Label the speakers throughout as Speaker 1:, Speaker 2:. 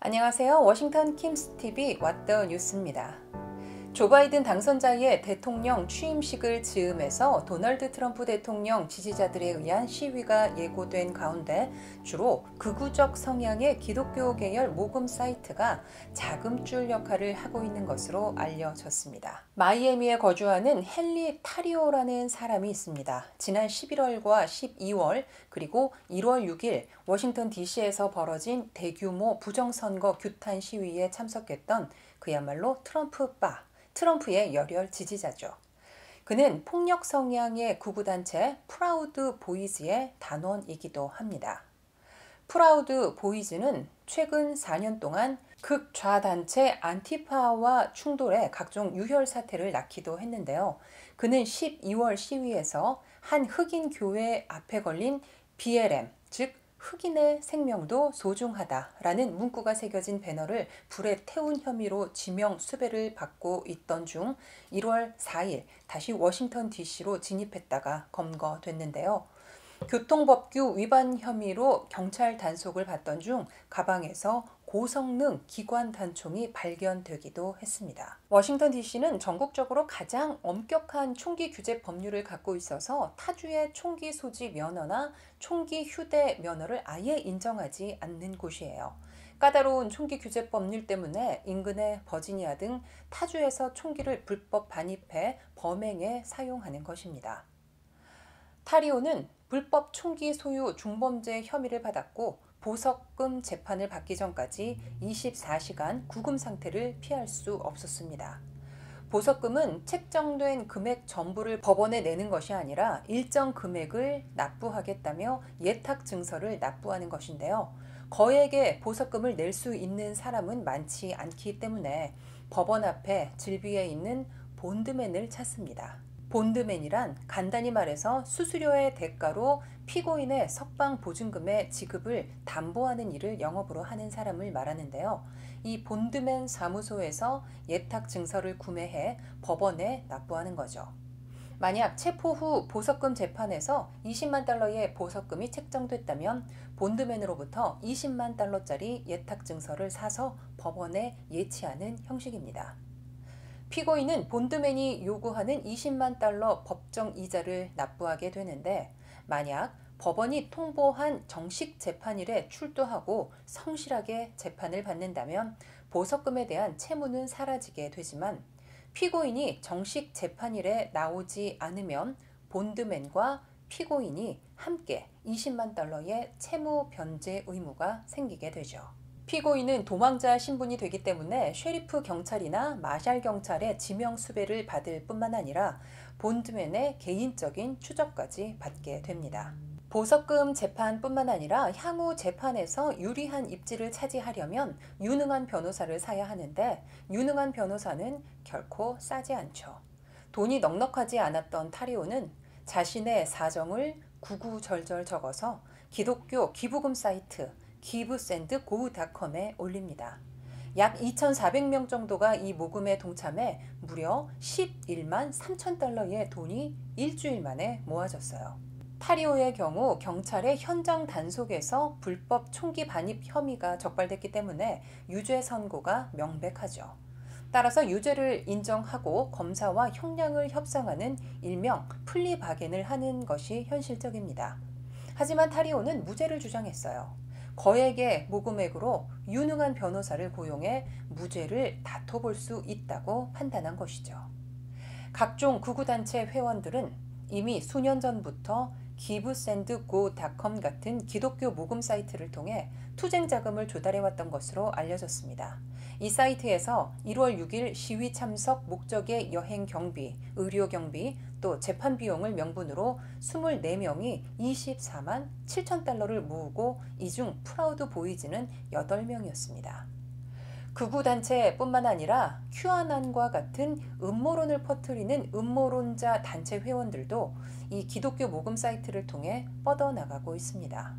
Speaker 1: 안녕하세요. 워싱턴 킴스TV 왓더 뉴스입니다. 조 바이든 당선자의 대통령 취임식을 즈음해서 도널드 트럼프 대통령 지지자들에 의한 시위가 예고된 가운데 주로 극우적 성향의 기독교 계열 모금 사이트가 자금줄 역할을 하고 있는 것으로 알려졌습니다. 마이애미에 거주하는 헨리 타리오라는 사람이 있습니다. 지난 11월과 12월 그리고 1월 6일 워싱턴 DC에서 벌어진 대규모 부정선거 규탄 시위에 참석했던 그야말로 트럼프의 열혈 지지자죠. 그는 폭력 성향의 구구단체 프라우드 보이즈의 단원이기도 합니다. 프라우드 보이즈는 최근 4년 동안 극좌단체 안티파와 충돌해 각종 유혈 사태를 낳기도 했는데요. 그는 12월 시위에서 한 흑인 교회 앞에 걸린 BLM, 즉 흑인의 생명도 소중하다라는 문구가 새겨진 배너를 불에 태운 혐의로 지명 수배를 받고 있던 중 1월 4일 다시 워싱턴 DC로 진입했다가 검거됐는데요. 교통법규 위반 혐의로 경찰 단속을 받던 중 가방에서 고성능 기관 단총이 발견되기도 했습니다. 워싱턴 DC는 전국적으로 가장 엄격한 총기 규제 법률을 갖고 있어서 타주의 총기 소지 면허나 총기 휴대 면허를 아예 인정하지 않는 곳이에요. 까다로운 총기 규제 법률 때문에 인근의 버지니아 등 타주에서 총기를 불법 반입해 범행에 사용하는 것입니다. 타리오는 불법 총기 소유 중범죄 혐의를 받았고 보석금 재판을 받기 전까지 24시간 구금 상태를 피할 수 없었습니다. 보석금은 책정된 금액 전부를 법원에 내는 것이 아니라 일정 금액을 납부하겠다며 예탁 증서를 납부하는 것인데요. 거액의 보석금을 낼 수 있는 사람은 많지 않기 때문에 법원 앞에 질비해 있는 본드맨을 찾습니다. 본드맨이란 간단히 말해서 수수료의 대가로 피고인의 석방 보증금의 지급을 담보하는 일을 영업으로 하는 사람을 말하는데요. 이 본드맨 사무소에서 예탁 증서를 구매해 법원에 납부하는 거죠. 만약 체포 후 보석금 재판에서 20만 달러의 보석금이 책정됐다면 본드맨으로부터 20만 달러짜리 예탁 증서를 사서 법원에 예치하는 형식입니다. 피고인은 본드맨이 요구하는 20만 달러 법정 이자를 납부하게 되는데 만약 법원이 통보한 정식 재판일에 출두하고 성실하게 재판을 받는다면 보석금에 대한 채무는 사라지게 되지만 피고인이 정식 재판일에 나오지 않으면 본드맨과 피고인이 함께 20만 달러의 채무 변제 의무가 생기게 되죠. 피고인은 도망자 신분이 되기 때문에 셰리프 경찰이나 마샬 경찰의 지명 수배를 받을 뿐만 아니라 본드맨의 개인적인 추적까지 받게 됩니다. 보석금 재판뿐만 아니라 향후 재판에서 유리한 입지를 차지하려면 유능한 변호사를 사야 하는데 유능한 변호사는 결코 싸지 않죠. 돈이 넉넉하지 않았던 타리오는 자신의 사정을 구구절절 적어서 기독교 기부금 사이트 giveandgo닷컴에 올립니다. 약 2,400명 정도가 이 모금에 동참해 무려 11만 3천 달러의 돈이 일주일 만에 모아졌어요. 타리오의 경우 경찰의 현장 단속에서 불법 총기 반입 혐의가 적발됐기 때문에 유죄 선고가 명백하죠. 따라서 유죄를 인정하고 검사와 형량을 협상하는 일명 플리바겐을 하는 것이 현실적입니다. 하지만 타리오는 무죄를 주장했어요. 거액의 모금액으로 유능한 변호사를 고용해 무죄를 다퉈볼 수 있다고 판단한 것이죠. 각종 극우단체 회원들은 이미 수년 전부터 giveandgo.com 같은 기독교 모금 사이트를 통해 투쟁 자금을 조달해왔던 것으로 알려졌습니다. 이 사이트에서 1월 6일 시위 참석 목적의 여행 경비, 의료 경비, 또 재판 비용을 명분으로 24명이 24만 7천 달러를 모으고 이 중 프라우드 보이즈는 8명이었습니다. 극우단체뿐만 아니라 큐아난과 같은 음모론을 퍼뜨리는 음모론자 단체 회원들도 이 기독교 모금 사이트를 통해 뻗어나가고 있습니다.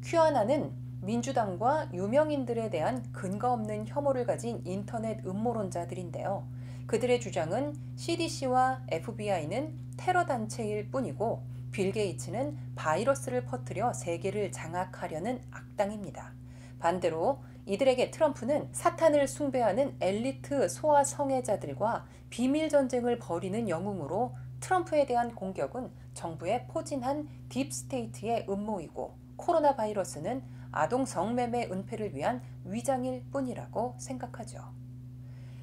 Speaker 1: 큐아난은 민주당과 유명인들에 대한 근거 없는 혐오를 가진 인터넷 음모론자들인데요. 그들의 주장은 CDC와 FBI는 테러 단체일 뿐이고 빌 게이츠는 바이러스를 퍼뜨려 세계를 장악하려는 악당입니다. 반대로 이들에게 트럼프는 사탄을 숭배하는 엘리트 소아 성애자들과 비밀 전쟁을 벌이는 영웅으로 트럼프에 대한 공격은 정부의 포진한 딥스테이트의 음모이고 코로나 바이러스는 아동 성매매 은폐를 위한 위장일 뿐이라고 생각하죠.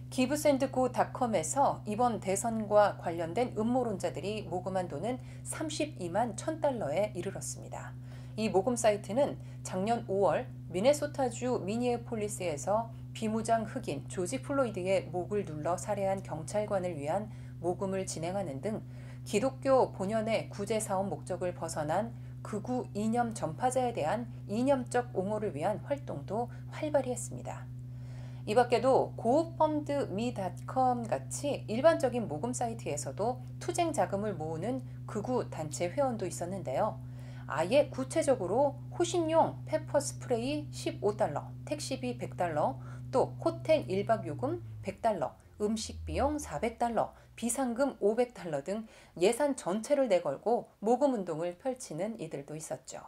Speaker 1: 기브샌드고닷컴에서 이번 대선과 관련된 음모론자들이 모금한 돈은 32만 1,000달러에 이르렀습니다. 이 모금 사이트는 작년 5월 미네소타주 미니애폴리스에서 비무장 흑인 조지 플로이드의 목을 눌러 살해한 경찰관을 위한 모금을 진행하는 등 기독교 본연의 구제사업 목적을 벗어난 극우 이념 전파자에 대한 이념적 옹호를 위한 활동도 활발히 했습니다. 이 밖에도 고펀드미.com 같이 일반적인 모금 사이트에서도 투쟁 자금을 모으는 극우 단체 회원도 있었는데요. 아예 구체적으로 호신용 페퍼 스프레이 15달러, 택시비 100달러, 또 호텔 1박 요금 100달러, 음식 비용 400달러, 비상금 500달러 등 예산 전체를 내걸고 모금 운동을 펼치는 이들도 있었죠.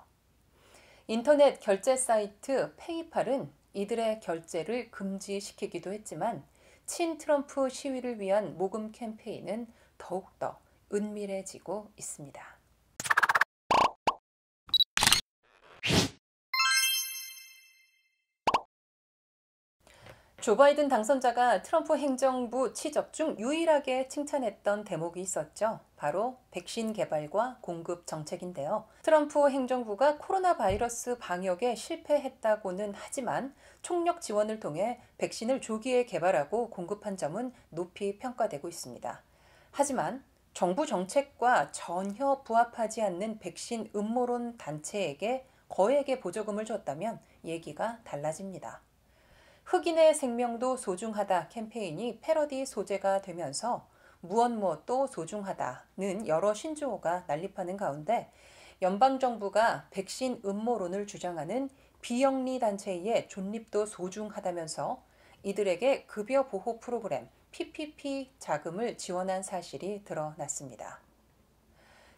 Speaker 1: 인터넷 결제 사이트 페이팔은 이들의 결제를 금지시키기도 했지만 친 트럼프 시위를 위한 모금 캠페인은 더욱더 은밀해지고 있습니다. 조 바이든 당선자가 트럼프 행정부 취적 중 유일하게 칭찬했던 대목이 있었죠. 바로 백신 개발과 공급 정책인데요. 트럼프 행정부가 코로나 바이러스 방역에 실패했다고는 하지만 총력 지원을 통해 백신을 조기에 개발하고 공급한 점은 높이 평가되고 있습니다. 하지만 정부 정책과 전혀 부합하지 않는 백신 음모론 단체에게 거액의 보조금을 줬다면 얘기가 달라집니다. 흑인의 생명도 소중하다 캠페인이 패러디 소재가 되면서 무엇 무엇도 소중하다는 여러 신조어가 난립하는 가운데 연방정부가 백신 음모론을 주장하는 비영리 단체의 존립도 소중하다면서 이들에게 급여 보호 프로그램 PPP 자금을 지원한 사실이 드러났습니다.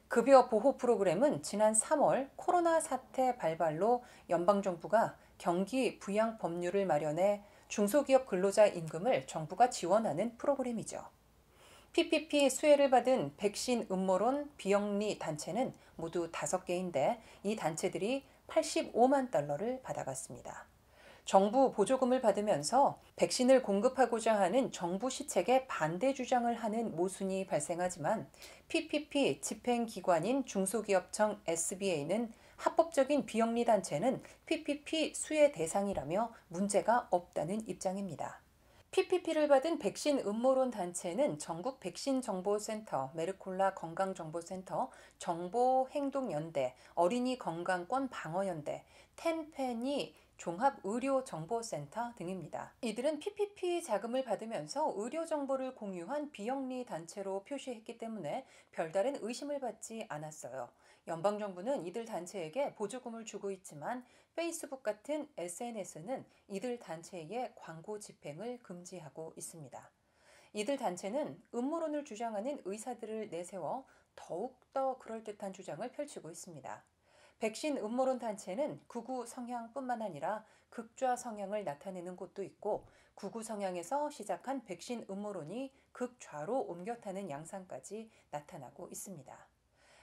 Speaker 1: 급여 보호 프로그램은 지난 3월 코로나 사태 발발로 연방정부가 경기 부양 법률을 마련해 중소기업 근로자 임금을 정부가 지원하는 프로그램이죠. PPP 수혜를 받은 백신 음모론 비영리 단체는 모두 5개인데 이 단체들이 85만 달러를 받아갔습니다. 정부 보조금을 받으면서 백신을 공급하고자 하는 정부 시책에 반대 주장을 하는 모순이 발생하지만 PPP 집행기관인 중소기업청 SBA는 합법적인 비영리 단체는 PPP 수혜 대상이라며 문제가 없다는 입장입니다. PPP를 받은 백신 음모론 단체는 전국 백신정보센터, 메르콜라 건강정보센터, 정보행동연대, 어린이건강권 방어연대, 텐페니 종합의료정보센터 등입니다. 이들은 PPP 자금을 받으면서 의료정보를 공유한 비영리 단체로 표시했기 때문에 별다른 의심을 받지 않았어요. 연방정부는 이들 단체에게 보조금을 주고 있지만 페이스북 같은 SNS는 이들 단체의 광고 집행을 금지하고 있습니다. 이들 단체는 음모론을 주장하는 의사들을 내세워 더욱더 그럴듯한 주장을 펼치고 있습니다. 백신 음모론 단체는 극우 성향뿐만 아니라 극좌 성향을 나타내는 곳도 있고 극우 성향에서 시작한 백신 음모론이 극좌로 옮겨 타는 양상까지 나타나고 있습니다.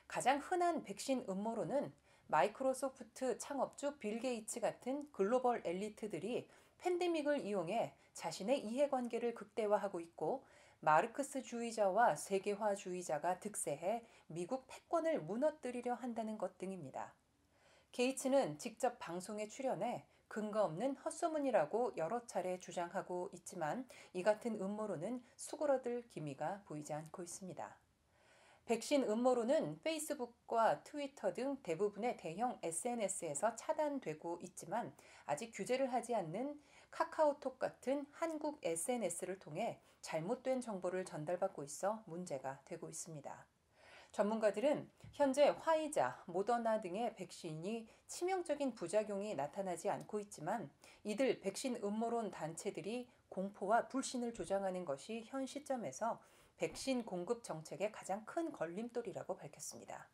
Speaker 1: 가장 흔한 백신 음모론은 마이크로소프트 창업주 빌 게이츠 같은 글로벌 엘리트들이 팬데믹을 이용해 자신의 이해관계를 극대화하고 있고 마르크스주의자와 세계화주의자가 득세해 미국 패권을 무너뜨리려 한다는 것 등입니다. 게이츠는 직접 방송에 출연해 근거 없는 헛소문이라고 여러 차례 주장하고 있지만 이 같은 음모론은 수그러들 기미가 보이지 않고 있습니다. 백신 음모론은 페이스북과 트위터 등 대부분의 대형 SNS에서 차단되고 있지만 아직 규제를 하지 않는 카카오톡 같은 한국 SNS를 통해 잘못된 정보를 전달받고 있어 문제가 되고 있습니다. 전문가들은 현재 화이자, 모더나 등의 백신이 치명적인 부작용이 나타나지 않고 있지만 이들 백신 음모론 단체들이 공포와 불신을 조장하는 것이 현 시점에서 백신 공급 정책의 가장 큰 걸림돌이라고 밝혔습니다.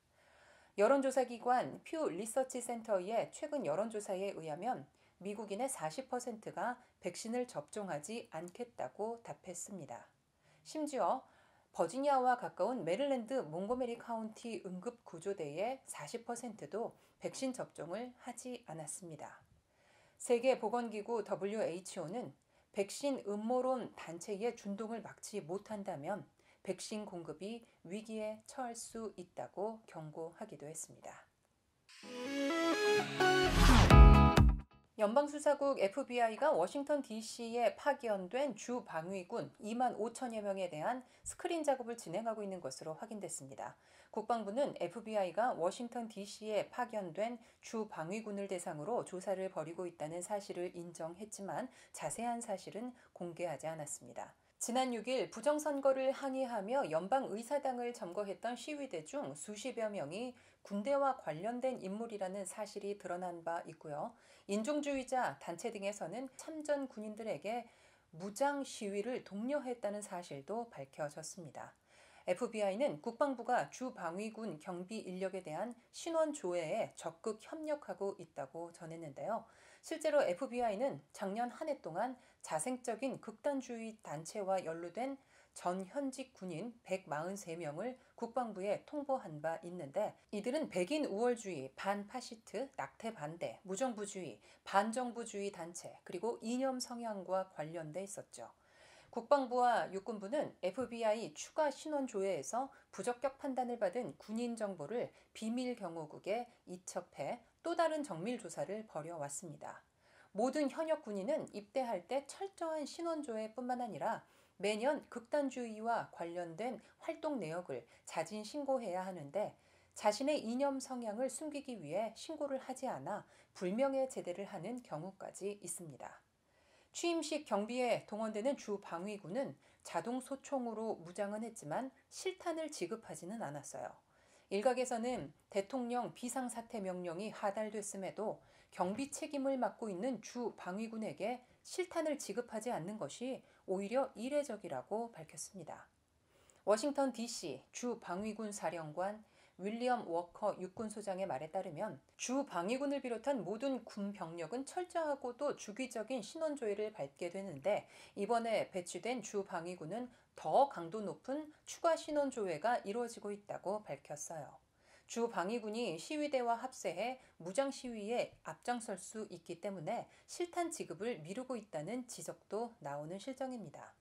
Speaker 1: 여론조사기관 퓨 리서치 센터의 최근 여론조사에 의하면 미국인의 40%가 백신을 접종하지 않겠다고 답했습니다. 심지어 버지니아와 가까운 메릴랜드 몽고메리 카운티 응급구조대의 40%도 백신 접종을 하지 않았습니다. 세계보건기구 WHO는 백신 음모론 단체의 준동을 막지 못한다면 백신 공급이 위기에 처할 수 있다고 경고하기도 했습니다. 연방수사국 FBI가 워싱턴 DC에 파견된 주 방위군 2만 5천여 명에 대한 스크린 작업을 진행하고 있는 것으로 확인됐습니다. 국방부는 FBI가 워싱턴 DC에 파견된 주 방위군을 대상으로 조사를 벌이고 있다는 사실을 인정했지만 자세한 사실은 공개하지 않았습니다. 지난 6일 부정선거를 항의하며 연방의사당을 점거했던 시위대 중 수십여 명이 군대와 관련된 인물이라는 사실이 드러난 바 있고요. 인종주의자 단체 등에서는 참전 군인들에게 무장 시위를 독려했다는 사실도 밝혀졌습니다. FBI는 국방부가 주 방위군 경비 인력에 대한 신원 조회에 적극 협력하고 있다고 전했는데요. 실제로 FBI는 작년 한 해 동안 자생적인 극단주의 단체와 연루된 전 현직 군인 143명을 국방부에 통보한 바 있는데 이들은 백인 우월주의, 반파시트, 낙태 반대, 무정부주의, 반정부주의 단체 그리고 이념 성향과 관련돼 있었죠. 국방부와 육군부는 FBI 추가 신원 조회에서 부적격 판단을 받은 군인 정보를 비밀 경호국에 이첩해 또 다른 정밀 조사를 벌여왔습니다. 모든 현역 군인은 입대할 때 철저한 신원 조회뿐만 아니라 매년 극단주의와 관련된 활동 내역을 자진 신고해야 하는데 자신의 이념 성향을 숨기기 위해 신고를 하지 않아 불명예 제대를 하는 경우까지 있습니다. 취임식 경비에 동원되는 주 방위군은 자동 소총으로 무장은 했지만 실탄을 지급하지는 않았어요. 일각에서는 대통령 비상사태 명령이 하달됐음에도 경비 책임을 맡고 있는 주 방위군에게 실탄을 지급하지 않는 것이 오히려 이례적이라고 밝혔습니다. 워싱턴 DC 주 방위군 사령관 윌리엄 워커 육군소장의 말에 따르면 주 방위군을 비롯한 모든 군 병력은 철저하고도 주기적인 신원조회를 밟게 되는데 이번에 배치된 주 방위군은 더 강도 높은 추가 신원조회가 이루어지고 있다고 밝혔어요. 주 방위군이 시위대와 합세해 무장 시위에 앞장설 수 있기 때문에 실탄 지급을 미루고 있다는 지적도 나오는 실정입니다.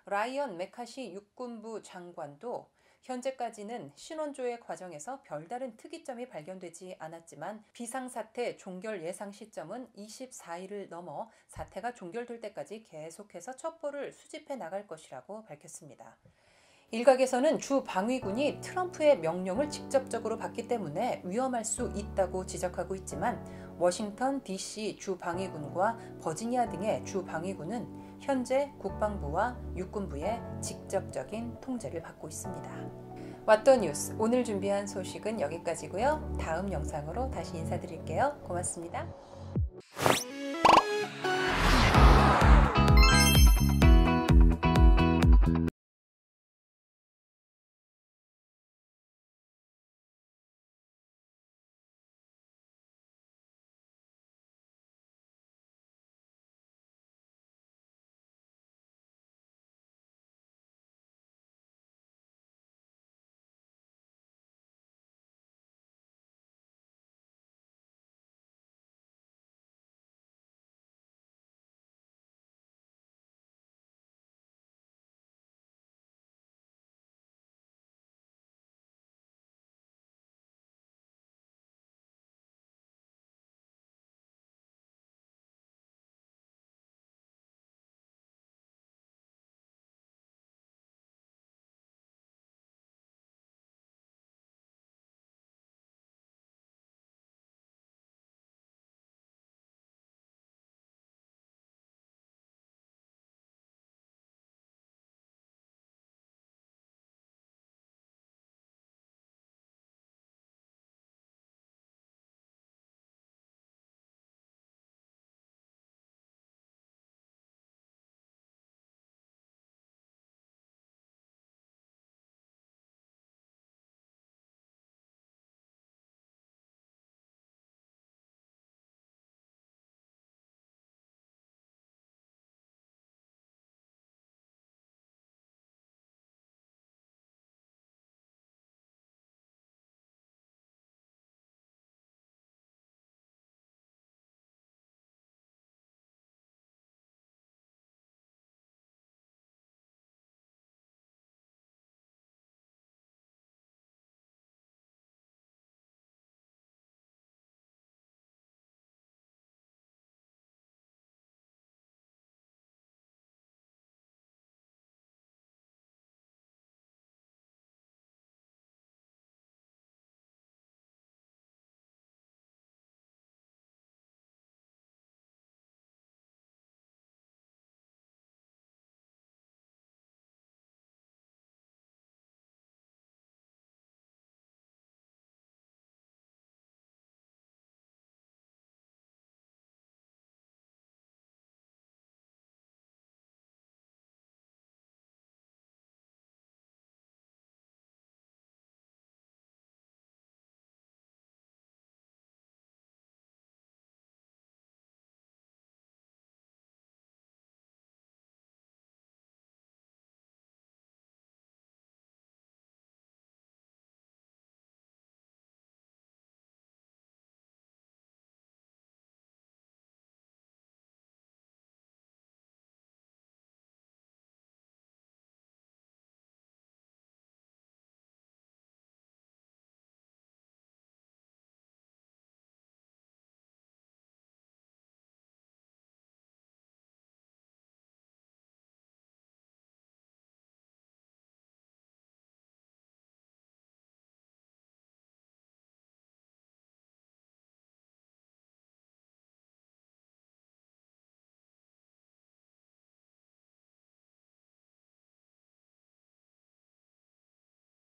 Speaker 1: 라이언 맥카시 육군부 장관도 현재까지는 신원조회 과정에서 별다른 특이점이 발견되지 않았지만 비상사태 종결 예상 시점은 24일을 넘어 사태가 종결될 때까지 계속해서 첩보를 수집해 나갈 것이라고 밝혔습니다. 일각에서는 주 방위군이 트럼프의 명령을 직접적으로 받기 때문에 위험할 수 있다고 지적하고 있지만 워싱턴 DC 주 방위군과 버지니아 등의 주 방위군은 현재 국방부와 육군부의 직접적인 통제를 받고 있습니다. 왓더 뉴스 오늘 준비한 소식은 여기까지고요. 다음 영상으로 다시 인사드릴게요. 고맙습니다.